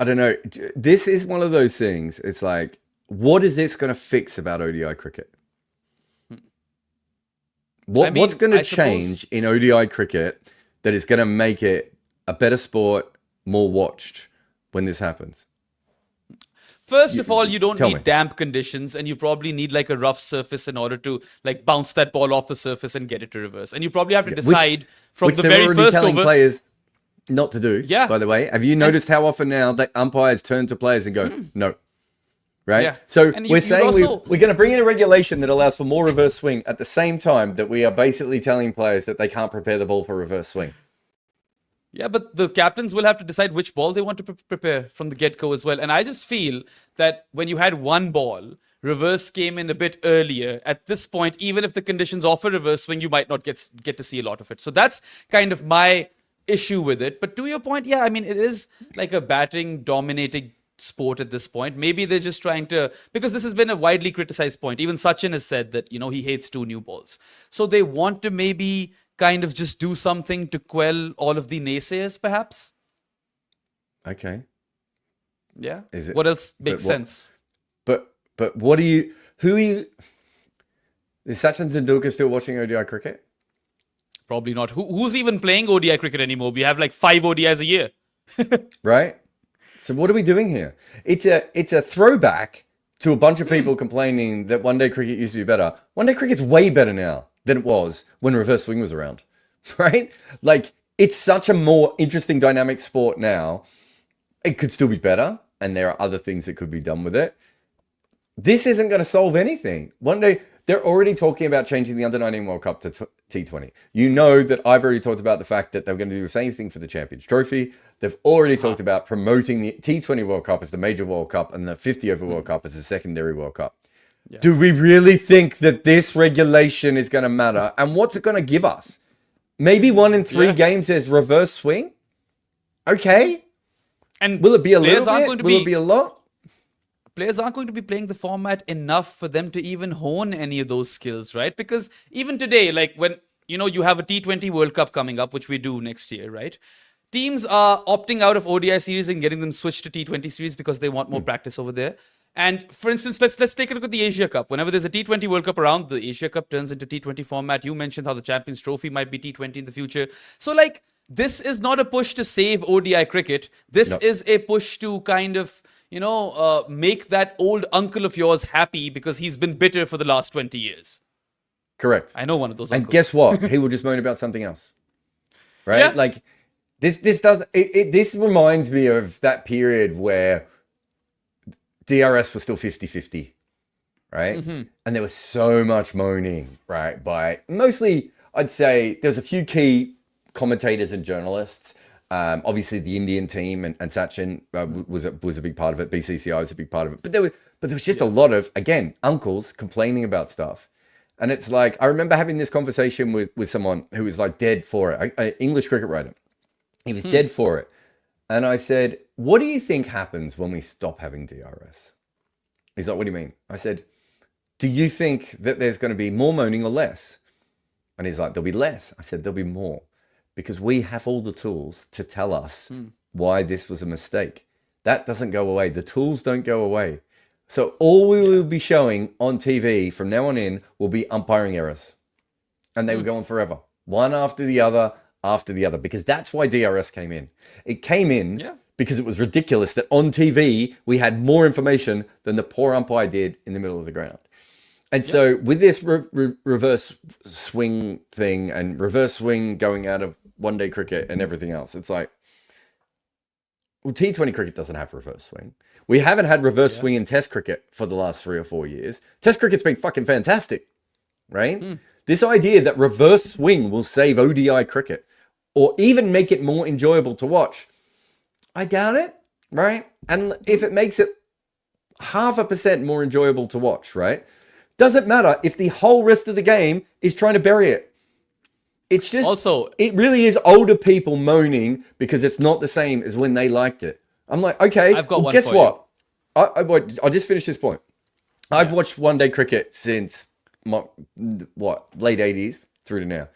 don't know. This is one of those things. It's like, what is this going to fix about ODI cricket? What's going to change in ODI cricket that is going to make it a better sport, more watched when this happens? First of all, you don't need damp conditions, and you probably need like a rough surface in order to like bounce that ball off the surface and get it to reverse. And you probably have to decide from the very first over. Players not to do. Yeah. By the way, have you noticed how often now that umpires turn to players and go, no? Right? Yeah. So we're saying we're going to bring in a regulation that allows for more reverse swing at the same time that we are basically telling players that they can't prepare the ball for reverse swing. Yeah, but the captains will have to decide which ball they want to prepare from the get-go as well. And I just feel that when you had one ball, reverse came in a bit earlier. At this point, even if the conditions offer reverse swing, you might not get to see a lot of it. So that's kind of my issue with it. But to your point, yeah, I mean, it is like a batting-dominating sport at this point. Maybe they're just trying to, because this has been a widely criticized point. Even Sachin has said that, he hates 2 new balls. So they want to maybe kind of just do something to quell all of the naysayers, perhaps. Okay. Yeah. What else makes sense? But who are you? Is Sachin Tendulkar still watching ODI cricket? Probably not. Who's even playing ODI cricket anymore? We have like 5 ODIs a year. Right? So what are we doing here? It's a throwback to a bunch of people complaining that one-day cricket used to be better. One-day cricket's way better now than it was when reverse swing was around, right? Like, it's such a more interesting dynamic sport now. It could still be better, and there are other things that could be done with it. This isn't going to solve anything. One day, they're already talking about changing the Under-19 World Cup to T20. You know that I've already talked about the fact that they're going to do the same thing for the Champions Trophy. They've already talked about promoting the T20 World Cup as the major World Cup and the 50-over World Cup as the secondary World Cup. Yeah. Do we really think that this regulation is going to matter? And what's it going to give us? Maybe 1 in 3 games there's reverse swing? Okay. And will it be a little bit? Will it be a lot? Players aren't going to be playing the format enough for them to even hone any of those skills, right? Because even today, like when, you have a T20 World Cup coming up, which we do next year, right? Teams are opting out of ODI series and getting them switched to T20 series because they want more practice over there. And for instance, let's take a look at the Asia Cup. Whenever there's a T20 World Cup around, the Asia Cup turns into T20 format. You mentioned how the Champions Trophy might be T20 in the future. So like, this is not a push to save ODI cricket. This is a push to kind of, make that old uncle of yours happy because he's been bitter for the last 20 years. Correct. I know one of those uncles. And guess what? He will just moan about something else. Right? Yeah. Like, this reminds me of that period where DRS was still 50-50, right? And there was so much moaning, right? By mostly, I'd say there's a few key commentators and journalists. Obviously, the Indian team and Sachin was a big part of it. BCCI was a big part of it. But there was just a lot of, again, uncles complaining about stuff. And it's like, I remember having this conversation with someone who was like dead for it, an English cricket writer. He was dead for it. And I said, what do you think happens when we stop having DRS? He's like, what do you mean? I said, do you think that there's going to be more moaning or less? And he's like, there'll be less. I said, there'll be more. Because we have all the tools to tell us why this was a mistake. That doesn't go away. The tools don't go away. So all we will be showing on TV from now on in will be umpiring errors. And they will go on forever. One after the other, because that's why DRS came in. It came in because it was ridiculous that on TV we had more information than the poor umpire did in the middle of the ground. And so with this reverse swing thing and reverse swing going out of one-day cricket and everything else, it's like, well, T20 cricket doesn't have reverse swing. We haven't had reverse swing in Test cricket for the last 3 or 4 years. Test cricket's been fucking fantastic, right? This idea that reverse swing will save ODI cricket or even make it more enjoyable to watch, I doubt it, right? And if it makes it 0.5% more enjoyable to watch, right? Doesn't matter if the whole rest of the game is trying to bury it. It's just, also, it really is older people moaning because it's not the same as when they liked it. I'm like, okay, I've got one guess for what? I'll just finish this point. I've watched one-day cricket since, late 80s through to now.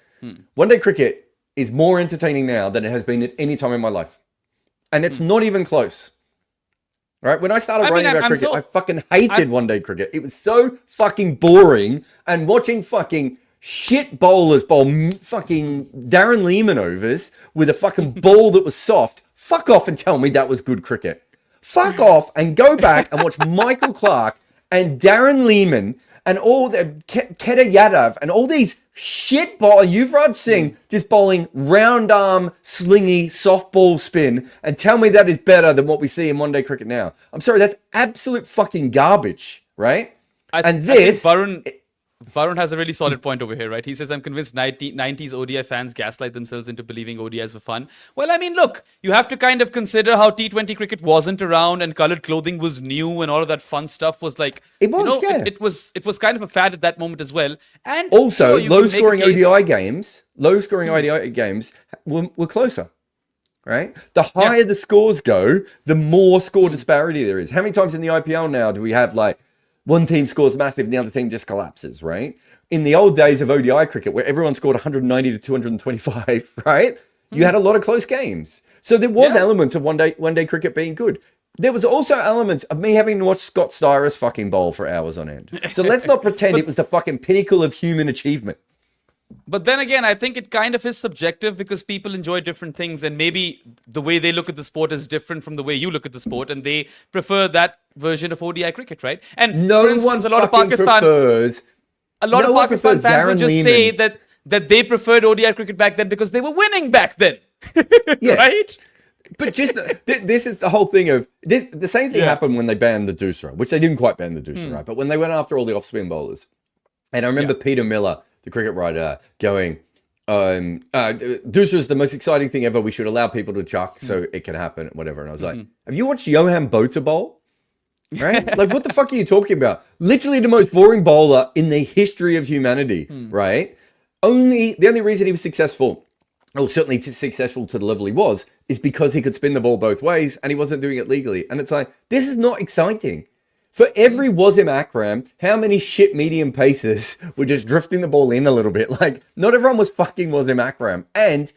One-day cricket is more entertaining now than it has been at any time in my life. And it's not even close. Right? When I started writing about cricket, I fucking hated one-day cricket. It was so fucking boring. And watching fucking shit bowlers bowl fucking Darren Lehman overs with a fucking ball that was soft. Fuck off and tell me that was good cricket. Fuck off and go back and watch Michael Clark and Darren Lehman and all the Kedar Yadav and all these shit ball Yuvraj Singh just bowling round arm, slingy, softball spin and tell me that is better than what we see in one-day cricket now. I'm sorry, that's absolute fucking garbage, right? I think Varun has a really solid point over here, right? He says, I'm convinced 90s ODI fans gaslight themselves into believing ODIs were fun. Well, I mean, look, you have to kind of consider how T20 cricket wasn't around and colored clothing was new and all of that fun stuff was like, it was kind of a fad at that moment as well. And also, low-scoring ODI games were closer, right? The higher the scores go, the more score disparity there is. How many times in the IPL now do we have like, one team scores massive and the other team just collapses, right? In the old days of ODI cricket, where everyone scored 190 to 225, right? You had a lot of close games. So there was elements of one-day cricket being good. There was also elements of me having to watch Scott Styris fucking bowl for hours on end. So let's not pretend it was the fucking pinnacle of human achievement. But then again, I think it kind of is subjective because people enjoy different things and maybe the way they look at the sport is different from the way you look at the sport and they prefer that version of ODI cricket, right? And for instance, a lot of Pakistan fans will just say that they preferred ODI cricket back then because they were winning back then, right? But just this is the whole thing of the same thing happened when they banned the Doosra, which they didn't quite ban the Doosra, right? But when they went after all the off-spin bowlers, and I remember Peter Miller, the cricket writer, going, Doosra is the most exciting thing ever. We should allow people to chuck so it can happen, whatever. And I was like, have you watched Johan Botha bowl? Right? Like, what the fuck are you talking about? Literally the most boring bowler in the history of humanity, right? The only reason he was successful, or certainly successful to the level he was, is because he could spin the ball both ways and he wasn't doing it legally. And it's like, this is not exciting. For every Wasim Akram, how many shit medium pacers were just drifting the ball in a little bit? Like, not everyone was fucking Wasim Akram. And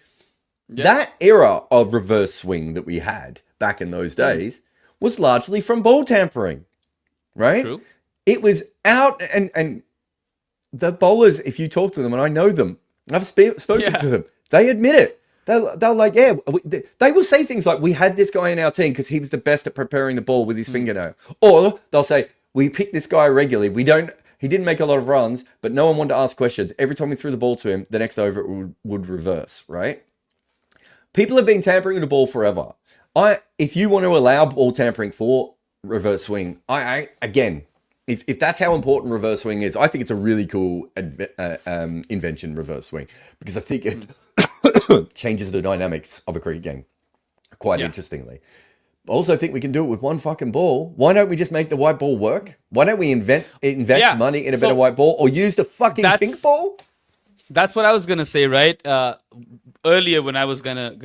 that era of reverse swing that we had back in those days was largely from ball tampering, right? True. It was out, and the bowlers, if you talk to them, and I know them, I've spoken to them, they admit it. They're like, they will say things like, we had this guy in our team because he was the best at preparing the ball with his fingernail. Or they'll say, we picked this guy regularly. He didn't make a lot of runs, but no one wanted to ask questions. Every time we threw the ball to him, the next over it would reverse, right? People have been tampering the ball forever. If you want to allow ball tampering for reverse swing. I again, if that's how important reverse swing is, I think it's a really cool invention, reverse swing, because I think it changes the dynamics of a cricket game quite interestingly. I also think we can do it with one fucking ball. Why don't we just make the white ball work? Why don't we invest money in a better white ball, or use the fucking pink ball? That's what I was gonna say, right? Earlier when I was gonna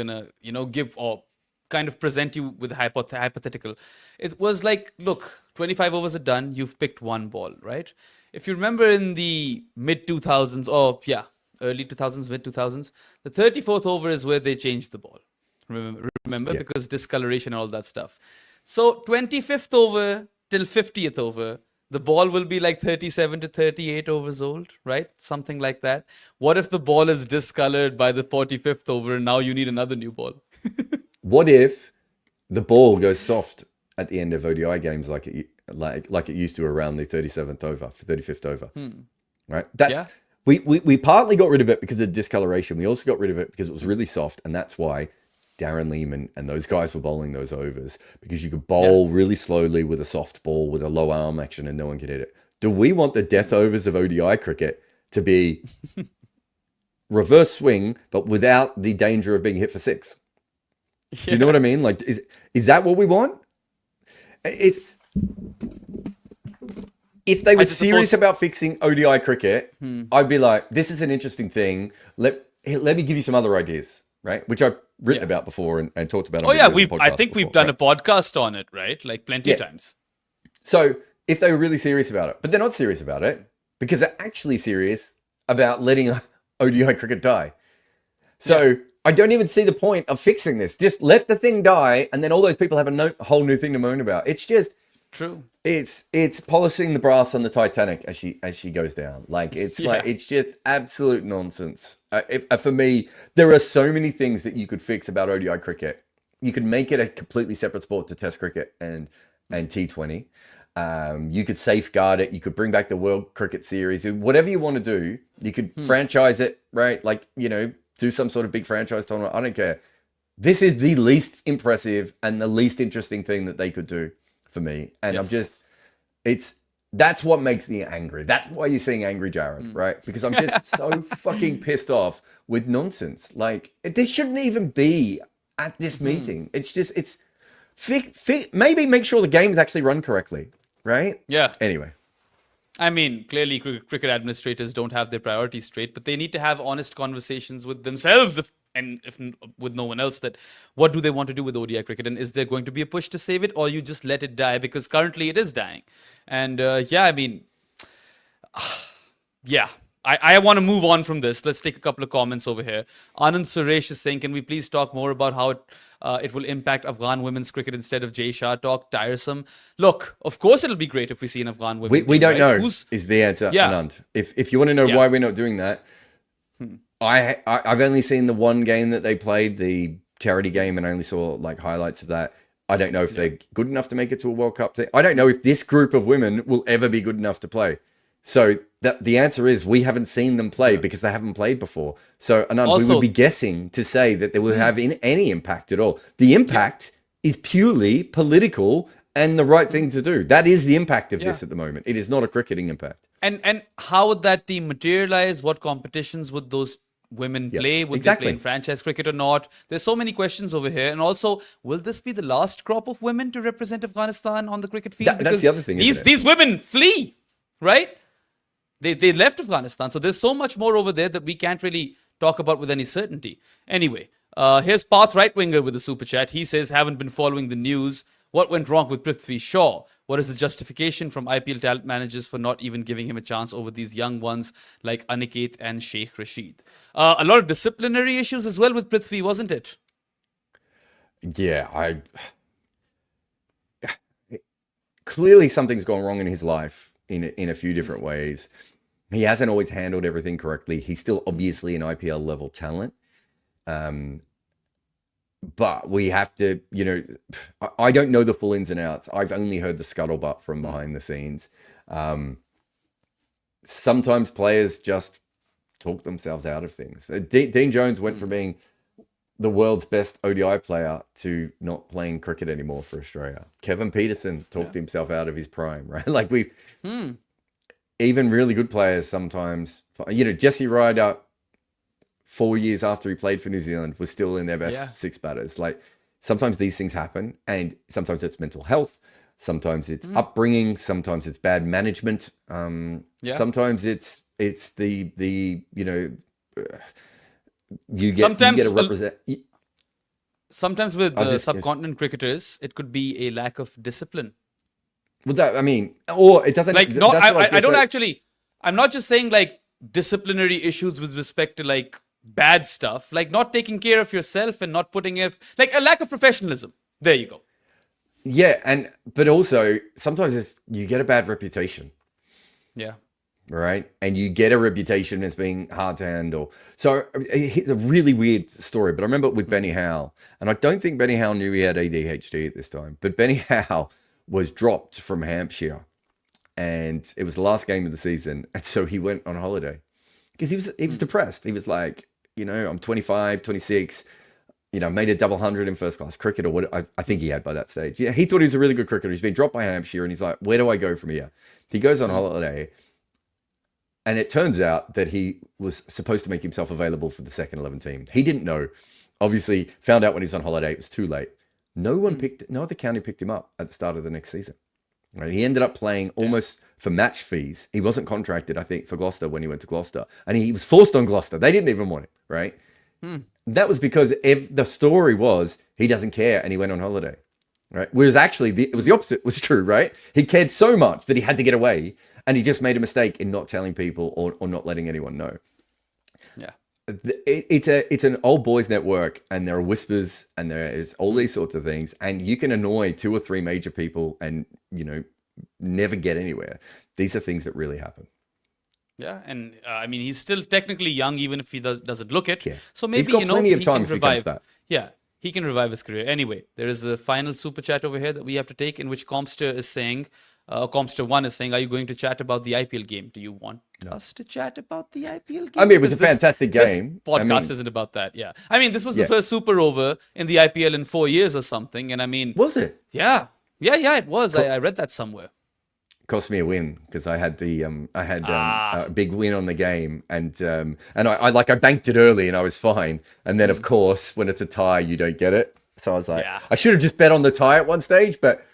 give or kind of present you with a hypothetical, it was like, look, 25 overs are done. You've picked one ball, right? If you remember in the mid 2000s, early 2000s, mid 2000s, the 34th over is where they changed the ball. Remember, because discoloration and all that stuff. So 25th over till 50th over, the ball will be like 37 to 38 overs old, right? Something like that. What if the ball is discolored by the 45th over and now you need another new ball? What if the ball goes soft at the end of ODI games like it used to around the 37th over, 35th over, right? We partly got rid of it because of discoloration. We also got rid of it because it was really soft, and that's why Darren Lehman and those guys were bowling those overs, because you could bowl really slowly with a soft ball with a low arm action and no one could hit it. Do we want the death overs of ODI cricket to be reverse swing, but without the danger of being hit for six? Do you know what I mean? Like, is that what we want? If they were serious about fixing ODI cricket, I'd be like, this is an interesting thing. Let me give you some other ideas, right? Which I've written about before and talked about. I think we've done a podcast on it, right? Like plenty of times. So if they were really serious about it, but they're not serious about it because they're actually serious about letting ODI cricket die. So I don't even see the point of fixing this. Just let the thing die, and then all those people have a whole new thing to moan about. It's just true. It's polishing the brass on the Titanic as she goes down. Like it's just absolute nonsense. For me, there are so many things that you could fix about ODI cricket. You could make it a completely separate sport to Test cricket and T20. You could safeguard it. You could bring back the World Cricket Series. Whatever you want to do, you could franchise it, right? Like, do some sort of big franchise tournament. I don't care. This is the least impressive and the least interesting thing that they could do for me. And that's what makes me angry. That's why you're seeing angry Jarrod, right? Because I'm just so fucking pissed off with nonsense. Like, this shouldn't even be at this meeting. It's just, maybe make sure the games actually run correctly, right? Yeah. Anyway. I mean, clearly cricket administrators don't have their priorities straight, but they need to have honest conversations with themselves if with no one else, that what do they want to do with ODI cricket, and is there going to be a push to save it, or you just let it die, because currently it is dying. And I want to move on from this. Let's take a couple of comments over here. Anand Suresh is saying, can we please talk more about how it will impact Afghan women's cricket instead of Jay Shah talk? Tiresome. Look, of course it'll be great if we see an Afghan women. We don't know is the answer, Anand. If you want to know why we're not doing that, I've only seen the one game that they played, the charity game, and I only saw like highlights of that. I don't know if they're good enough to make it to a World Cup team. I don't know if this group of women will ever be good enough to play. So the answer is we haven't seen them play because they haven't played before. So Anand, we would be guessing to say that they will have any impact at all. The impact is purely political and the right thing to do. That is the impact of this at the moment. It is not a cricketing impact. And how would that team materialize? What competitions would those women play? Would they play in franchise cricket or not? There's so many questions over here. And also, will this be the last crop of women to represent Afghanistan on the cricket field? That's the other thing. These women flee, right? They left Afghanistan. So there's so much more over there that we can't really talk about with any certainty. Anyway, here's Path Right Winger with a super chat. He says, haven't been following the news. What went wrong with Prithvi Shaw? What is the justification from IPL talent managers for not even giving him a chance over these young ones like Aniket and Sheikh Rashid? A lot of disciplinary issues as well with Prithvi, wasn't it? Yeah, clearly something's gone wrong in his life in a few different ways. He hasn't always handled everything correctly. He's still obviously an IPL level talent. But we have to, I don't know the full ins and outs. I've only heard the scuttlebutt from behind the scenes. Sometimes players just talk themselves out of things. Dean Jones went from being the world's best ODI player to not playing cricket anymore for Australia. Kevin Peterson talked himself out of his prime, right? Like even really good players sometimes, Jesse Ryder, 4 years after he played for New Zealand, was still in their best six batters. Like sometimes these things happen, and sometimes it's mental health, sometimes it's upbringing, sometimes it's bad management. Sometimes it's the you get to represent. Sometimes with subcontinent cricketers, it could be a lack of discipline. Well, or it doesn't. Like, no, I don't actually. I'm not just saying like disciplinary issues with respect to like bad stuff, like not taking care of yourself and not putting like a lack of professionalism. There you go. Yeah, but also sometimes you get a bad reputation. Yeah. Right, and you get a reputation as being hard to handle. So it's a really weird story, but I remember with Benny Howe, and I don't think Benny Howe knew he had ADHD at this time, but Benny Howe was dropped from Hampshire, and it was the last game of the season, and so he went on holiday because he was depressed. He was like, I'm 25, 26, made a double hundred in first class cricket, or what I think he had by that stage. Yeah, he thought he was a really good cricketer. He's been dropped by Hampshire, and he's like, where do I go from here? He goes on holiday. And it turns out that he was supposed to make himself available for the second 11 team. He didn't know. Obviously, found out when he was on holiday. It was too late. No other county picked him up at the start of the next season. Right? He ended up playing almost for match fees. He wasn't contracted, I think, for Gloucester when he went to Gloucester. And he was forced on Gloucester. They didn't even want him, right? That was because the story was he doesn't care and he went on holiday. Right? Whereas actually, it was the opposite was true, right? He cared so much that he had to get away. And he just made a mistake in not telling people or not letting anyone know. Yeah. It's an old boys network, and there are whispers and there is all these sorts of things. And you can annoy 2 or 3 major people and, never get anywhere. These are things that really happen. Yeah. And he's still technically young, even if he doesn't look it. Yeah. So maybe, he's got plenty of time if he comes back. Yeah. He can revive his career. Anyway, there is a final super chat over here that we have to take, in which Comster is saying, Comster 1 is saying, are you going to chat about the IPL game? Do you want us to chat about the IPL game? It was a fantastic game. This podcast isn't about that, yeah. This was the first super over in the IPL in 4 years or something. And was it? Yeah, it was. I read that somewhere. Cost me a win because I had a big win on the game, and I banked it early and I was fine. And then of course when it's a tie, you don't get it. So I was like, I should have just bet on the tie at one stage, but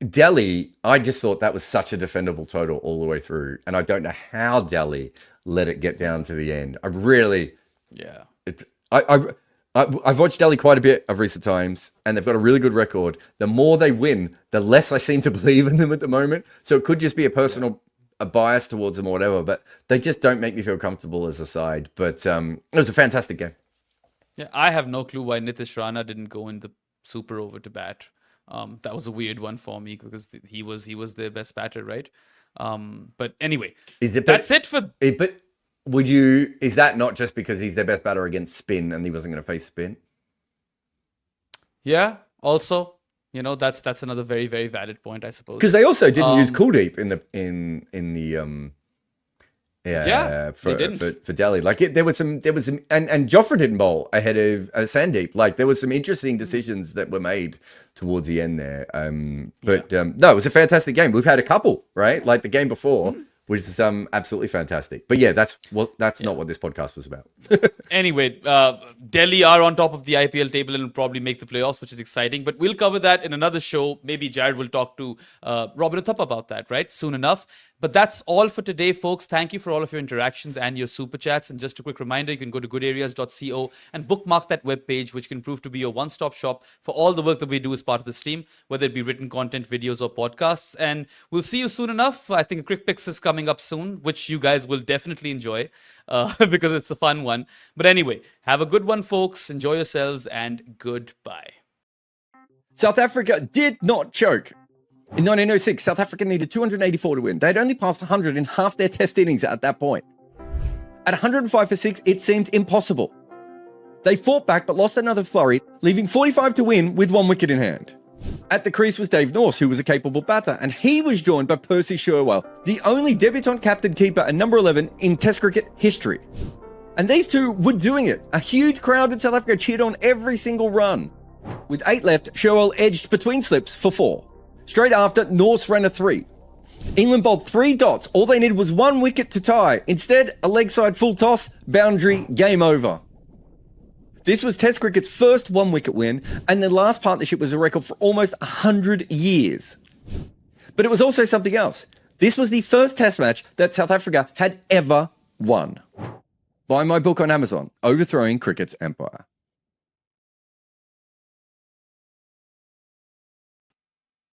Delhi, I just thought that was such a defendable total all the way through. And I don't know how Delhi let it get down to the end. I've watched Delhi quite a bit of recent times, and they've got a really good record. The more they win, the less I seem to believe in them at the moment. So it could just be a bias towards them or whatever, but they just don't make me feel comfortable as a side. But it was a fantastic game. Yeah, I have no clue why Nitish Rana didn't go in the super over to bat. That was a weird one for me because he was their best batter, right? But anyway, that's it for. But is that not just because he's their best batter against spin and he wasn't going to face spin? Yeah. Also, that's another very, very valid point, I suppose. Because they also didn't use Kuldeep in the for Delhi. Like there was some, and Joffre didn't bowl ahead of Sandeep. Like there was some interesting decisions that were made towards the end there. No, it was a fantastic game. We've had a couple, right? Like the game before, which is absolutely fantastic. But yeah, that's not what this podcast was about. Anyway, Delhi are on top of the IPL table and will probably make the playoffs, which is exciting. But we'll cover that in another show. Maybe Jarrod will talk to Robin Uthappa about that, right? Soon enough. But that's all for today, folks. Thank you for all of your interactions and your super chats. And just a quick reminder, you can go to goodareas.co and bookmark that webpage, which can prove to be your one-stop shop for all the work that we do as part of this team, whether it be written content, videos, or podcasts. And we'll see you soon enough. I think a Quick Picks is coming up soon, which you guys will definitely enjoy because it's a fun one. But anyway, have a good one, folks. Enjoy yourselves and goodbye. South Africa did not choke. In 1906, South Africa needed 284 to win. They'd only passed 100 in half their test innings at that point. At 105 for 6, it seemed impossible. They fought back but lost another flurry, leaving 45 to win with 1 wicket in hand. At the crease was Dave Norse, who was a capable batter, and he was joined by Percy Sherwell, the only debutant captain keeper and number 11 in Test cricket history. And these two were doing it. A huge crowd in South Africa cheered on every single run. With 8 left, Sherwell edged between slips for 4. Straight after, Norse ran a 3. England bowled 3 dots. All they needed was 1 wicket to tie. Instead, a leg side full toss, boundary, game over. This was Test cricket's first 1-wicket win, and the last partnership was a record for almost 100 years. But it was also something else. This was the first Test match that South Africa had ever won. Buy my book on Amazon, Overthrowing Cricket's Empire.